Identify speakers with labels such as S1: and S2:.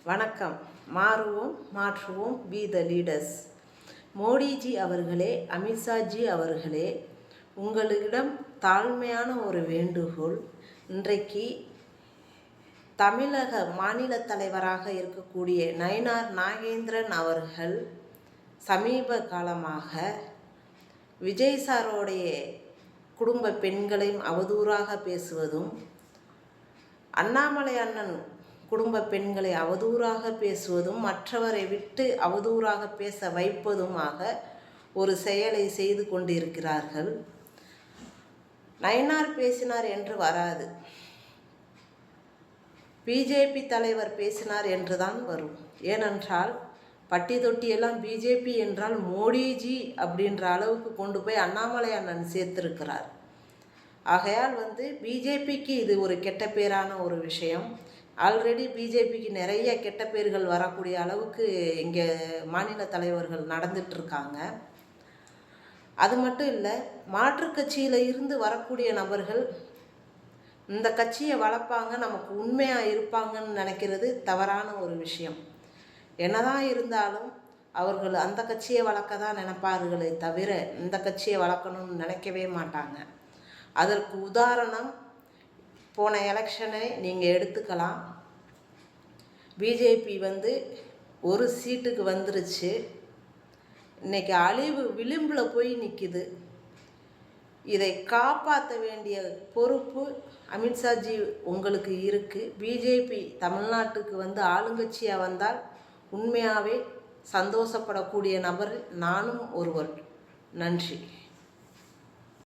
S1: வணக்கம். மாறுவோம், மாற்றுவோம், பி த லீடர்ஸ். மோடிஜி அவர்களே, அமித்ஷாஜி அவர்களே, உங்களிடம் தாழ்மையான ஒரு வேண்டுகோள். இன்றைக்கு தமிழக மாநில தலைவராக இருக்கக்கூடிய நயினார் நாகேந்திரன் அவர்கள் சமீப காலமாக விஜய் சாரோடைய குடும்ப பெண்களையும் அவதூறாக பேசுவதும், அண்ணாமலை அண்ணன் குடும்ப பெண்களை அவதூறாக பேசுவதும், மற்றவரை விட்டு அவதூறாக பேச வைப்பதுமாக ஒரு செயலை செய்து கொண்டிருக்கிறார்கள். நயினார் பேசினார் என்று வராது, பிஜேபி தலைவர் பேசினார் என்றுதான் வரும். ஏனென்றால் பட்டி தொட்டியெல்லாம் பிஜேபி என்றால் மோடிஜி அப்படின்ற அளவுக்கு கொண்டு போய் அண்ணாமலை அண்ணன் சேர்த்திருக்கிறார். ஆகையால் பிஜேபிக்கு இது ஒரு கெட்ட பேரான ஒரு விஷயம். ஆல்ரெடி பிஜேபிக்கு நிறைய கெட்ட பேர்கள் வரக்கூடிய அளவுக்கு இங்கே மாநில தலைவர்கள் நடந்துட்டுருக்காங்க. அது மட்டும் இல்லை, மாற்றுக் கட்சியில் இருந்து வரக்கூடிய நபர்கள் இந்த கட்சியை வளர்ப்பாங்க, நமக்கு உண்மையாக இருப்பாங்கன்னு நினைக்கிறது தவறான ஒரு விஷயம். என்னதான் இருந்தாலும் அவர்கள் அந்த கட்சியை வளர்க்க தான் நினைப்பார்களே தவிர இந்த கட்சியை வளர்க்கணும்னு நினைக்கவே மாட்டாங்க. அதற்கு உதாரணம் போன எலெக்ஷனை நீங்கள் எடுத்துக்கலாம். பிஜேபி ஒரு சீட்டுக்கு வந்துருச்சு. இன்றைக்கி அழிவு விளிம்பில் போய் நிற்கிது. இதை காப்பாற்ற வேண்டிய பொறுப்பு அமித்ஷாஜி உங்களுக்கு இருக்குது. பிஜேபி தமிழ்நாட்டுக்கு ஆளுங்கட்சியாக வந்தால் உண்மையாகவே சந்தோஷப்படக்கூடிய நபர் நானும் ஒருவர். நன்றி.